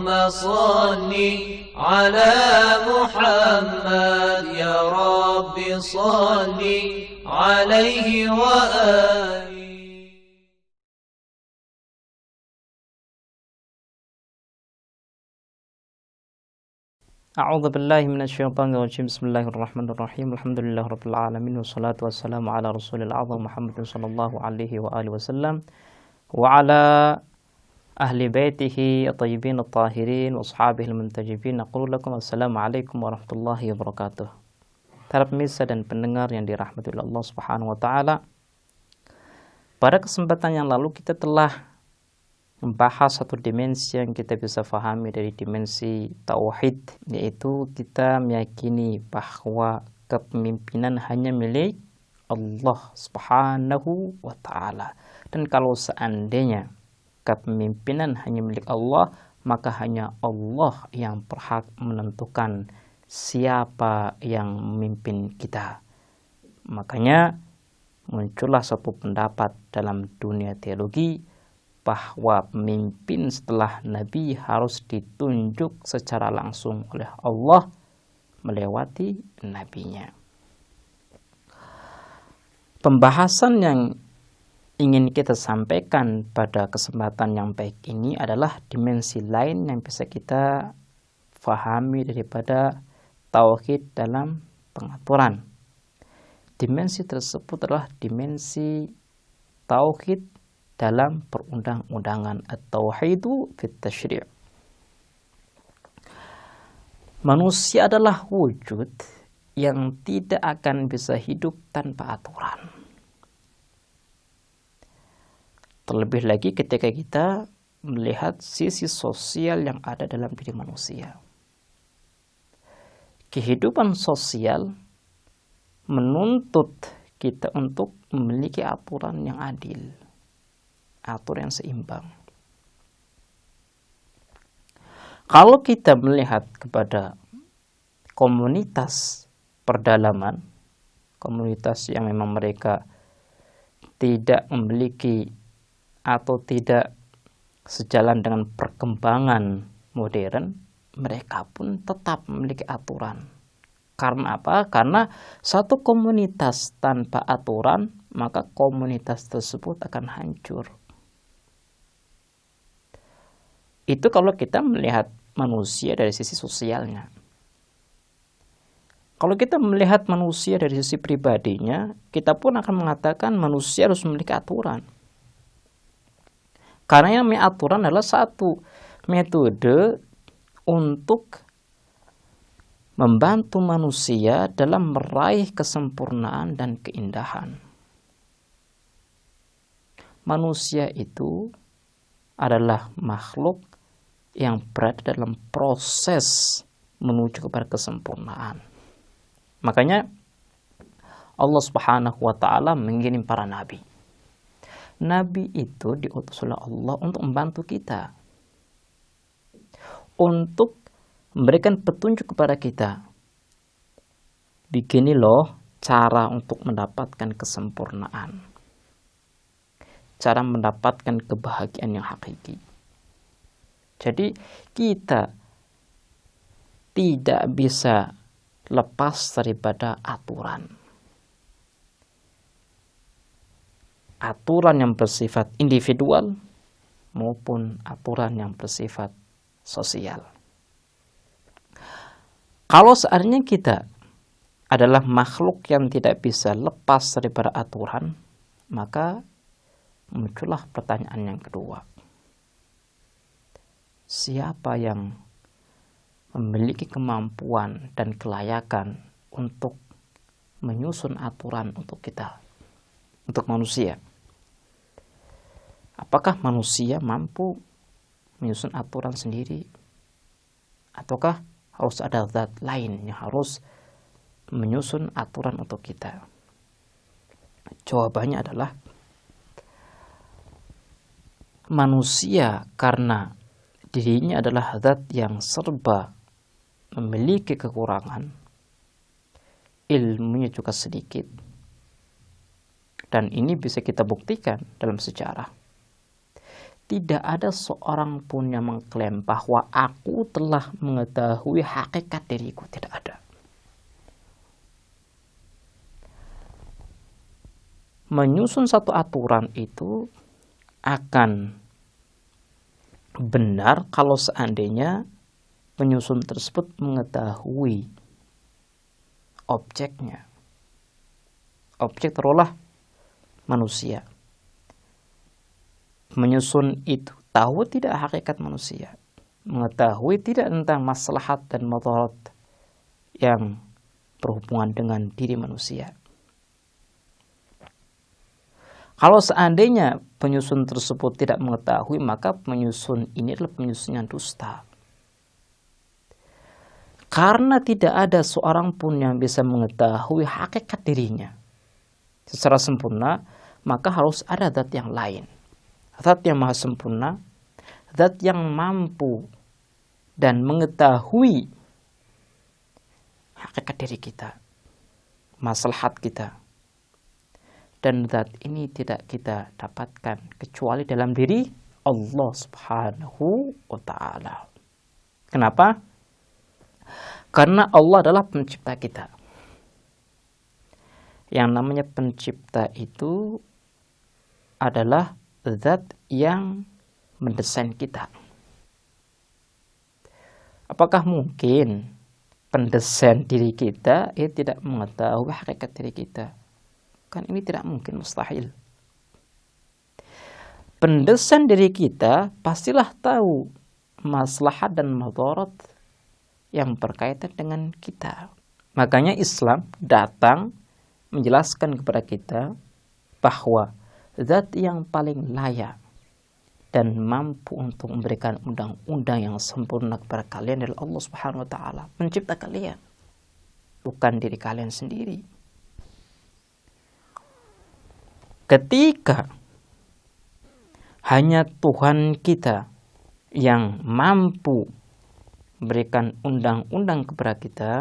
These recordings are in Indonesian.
صل على محمد يا رب صل عليه وآله. A'udzu billahi minasyaitonir rajim. Bismillahirrahmanirrahim. Alhamdulillahirabbil alamin wassalatu wassalamu ala rasulil azam Muhammadin sallallahu alaihi wa alihi wasallam wa ala ahli baitihi at-tayyibin at-tahirin wa ashabihi al-muntajibin. Aqulu lakum assalamu alaikum warahmatullahi wabarakatuh. Para pemirsa dan pendengar yang dirahmati Allah Subhanahu wa taala. Pada kesempatan yang lalu kita telah membahas satu dimensi yang kita bisa fahami dari dimensi tauhid, yaitu kita meyakini bahwa kepemimpinan hanya milik Allah Subhanahu wa taala. Dan kalau seandainya kepemimpinan hanya milik Allah, maka hanya Allah yang berhak menentukan siapa yang memimpin kita. Makanya muncullah satu pendapat dalam dunia teologi bahwa pemimpin setelah Nabi harus ditunjuk secara langsung oleh Allah melewati Nabinya. Pembahasan yang ingin kita sampaikan pada kesempatan yang baik ini adalah dimensi lain yang bisa kita fahami daripada tauhid dalam pengaturan. Dimensi tersebut adalah dimensi tauhid dalam perundang-undangan at-tauhidu fit tasyri'. Manusia adalah wujud yang tidak akan bisa hidup tanpa aturan. Terlebih lagi ketika kita melihat sisi sosial yang ada dalam diri manusia. Kehidupan sosial menuntut kita untuk memiliki aturan yang adil, aturan yang seimbang. Kalau kita melihat kepada komunitas perdalaman, komunitas yang memang mereka tidak memiliki atau tidak sejalan dengan perkembangan modern, mereka pun tetap memiliki aturan. Karena apa? Karena satu komunitas tanpa aturan, maka komunitas tersebut akan hancur. Itu kalau kita melihat manusia dari sisi sosialnya. Kalau kita melihat manusia dari sisi pribadinya, kita pun akan mengatakan manusia harus memiliki aturan. Karena yang namanya aturan adalah satu metode untuk membantu manusia dalam meraih kesempurnaan dan keindahan. Manusia itu adalah makhluk yang berada dalam proses menuju kepada kesempurnaan. Makanya Allah Subhanahu wa taala mengirim para nabi. Nabi itu diutus oleh Allah untuk membantu kita, untuk memberikan petunjuk kepada kita. Begini loh cara untuk mendapatkan kesempurnaan, cara mendapatkan kebahagiaan yang hakiki. Jadi kita tidak bisa lepas daripada aturan. Aturan yang bersifat individual maupun aturan yang bersifat sosial. Kalau seandainya kita adalah makhluk yang tidak bisa lepas daripada aturan, maka muncullah pertanyaan yang kedua. Siapa yang memiliki kemampuan dan kelayakan untuk menyusun aturan untuk kita, untuk manusia? Apakah manusia mampu menyusun aturan sendiri? Ataukah harus ada zat lain yang harus menyusun aturan untuk kita? Jawabannya adalah manusia karena dirinya adalah zat yang serba memiliki kekurangan, ilmunya juga sedikit, dan ini bisa kita buktikan dalam sejarah. tidak ada seorang pun yang mengklaim bahwa aku telah mengetahui hakikat diriku. Tidak ada. Menyusun satu aturan itu akan benar kalau seandainya penyusun tersebut mengetahui objeknya. Objek terulah manusia. Menyusun itu tahu tidak hakikat manusia, mengetahui tidak tentang maslahat dan mudarat yang berhubungan dengan diri manusia. Kalau seandainya penyusun tersebut tidak mengetahui, maka penyusun ini adalah penyusun yang dusta. Karena tidak ada seorang pun yang bisa mengetahui hakikat dirinya secara sempurna, maka harus ada zat yang lain. Zat yang maha sempurna, zat yang mampu dan mengetahui hakikat diri kita, maslahat kita. Dan zat ini tidak kita dapatkan kecuali dalam diri Allah Subhanahu wa ta'ala. Kenapa? Karena Allah adalah pencipta kita. Yang namanya pencipta itu adalah zat yang mendesain kita. Apakah mungkin pendesain diri kita tidak mengetahui hakikat diri kita? Kan ini tidak mungkin, mustahil. Pendesain diri kita pastilah tahu maslahat dan mudarat yang berkaitan dengan kita. Makanya Islam datang menjelaskan kepada kita bahwa zat yang paling layak dan mampu untuk memberikan undang-undang yang sempurna kepada kalian adalah Allah Subhanahu wa ta'ala, pencipta kalian, bukan diri kalian sendiri. Ketika hanya Tuhan kita yang mampu memberikan undang-undang kepada kita,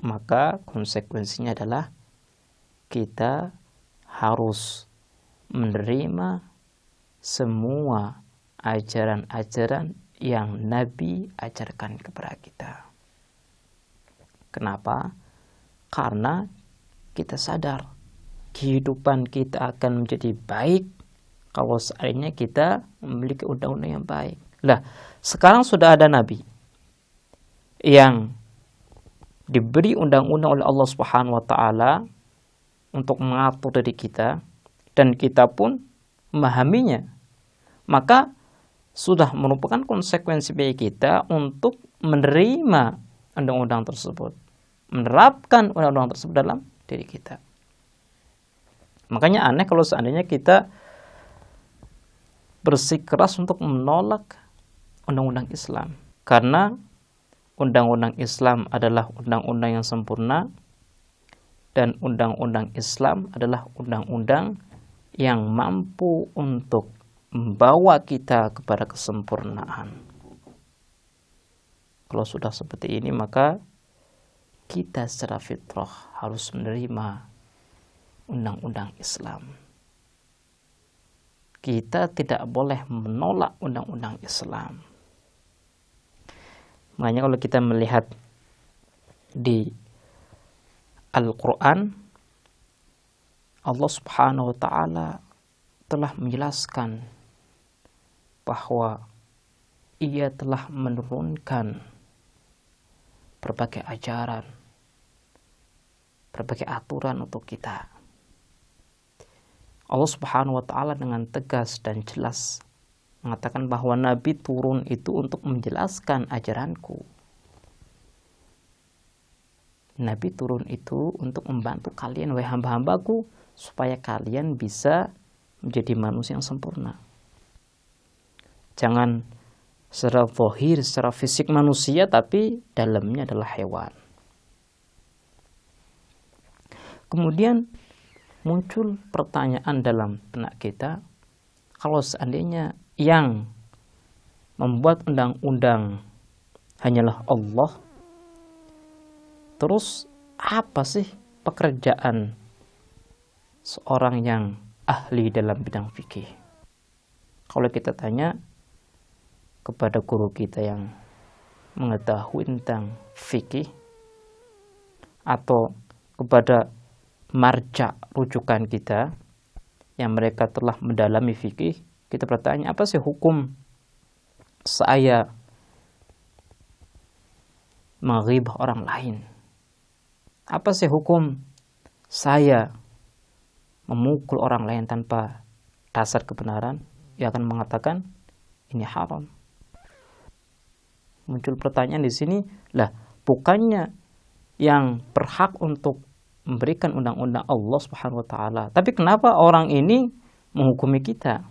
maka konsekuensinya adalah kita harus menerima semua ajaran-ajaran yang Nabi ajarkan kepada kita. Kenapa? Karena kita sadar kehidupan kita akan menjadi baik kalau seandainya kita memiliki undang-undang yang baik. Lah, sekarang sudah ada Nabi yang diberi undang-undang oleh Allah Subhanahu wa ta'ala untuk mengatur diri kita, dan kita pun memahaminya. Maka sudah merupakan konsekuensi bagi kita untuk menerima undang-undang tersebut, menerapkan undang-undang tersebut dalam diri kita. Makanya aneh kalau seandainya kita bersikeras untuk menolak undang-undang Islam. Karena undang-undang Islam adalah undang-undang yang sempurna, dan undang-undang Islam adalah undang-undang yang mampu untuk membawa kita kepada kesempurnaan. Kalau sudah seperti ini, maka kita secara fitrah harus menerima undang-undang Islam. Kita tidak boleh menolak undang-undang Islam. Makanya kalau kita melihat di Al-Quran, Allah Subhanahu wa ta'ala telah menjelaskan bahwa Ia telah menurunkan berbagai ajaran, berbagai aturan untuk kita. Allah Subhanahu wa ta'ala dengan tegas dan jelas mengatakan bahwa Nabi turun itu untuk menjelaskan ajaranku. Nabi turun itu untuk membantu kalian, wahai hamba-hambaku, supaya kalian bisa menjadi manusia yang sempurna. Jangan secara zahir, secara fisik manusia, tapi dalamnya adalah hewan. Kemudian muncul pertanyaan dalam benak kita, kalau seandainya yang membuat undang-undang hanyalah Allah, terus apa sih pekerjaan seorang yang ahli dalam bidang fikih? Kalau kita tanya kepada guru kita yang mengetahui tentang fikih, atau kepada marja rujukan kita yang mereka telah mendalami fikih, kita bertanya, apa sih hukum saya menghibah orang lain? Apa sih hukum saya memukul orang lain tanpa dasar kebenaran? Dia akan mengatakan ini haram. Muncul pertanyaan di sini, lah bukannya yang berhak untuk memberikan undang-undang Allah Subhanahu wa taala, tapi kenapa orang ini menghukumi kita?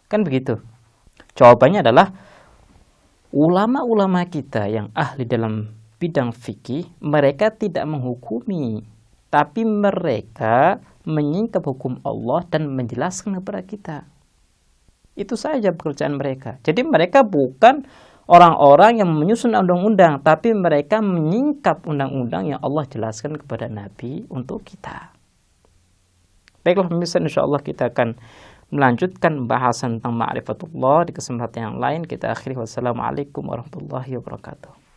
Kan begitu. Jawabannya adalah ulama-ulama kita yang ahli dalam bidang fikih, mereka tidak menghukumi, tapi mereka menyingkap hukum Allah dan menjelaskan kepada kita. Itu saja pekerjaan mereka. Jadi mereka bukan orang-orang yang menyusun undang-undang, tapi mereka menyingkap undang-undang yang Allah jelaskan kepada Nabi untuk kita. Baiklah pemirsa, insyaallah kita akan melanjutkan bahasan tentang ma'rifatullah di kesempatan yang lain. Kita akhiri, wassalamualaikum warahmatullahi wabarakatuh.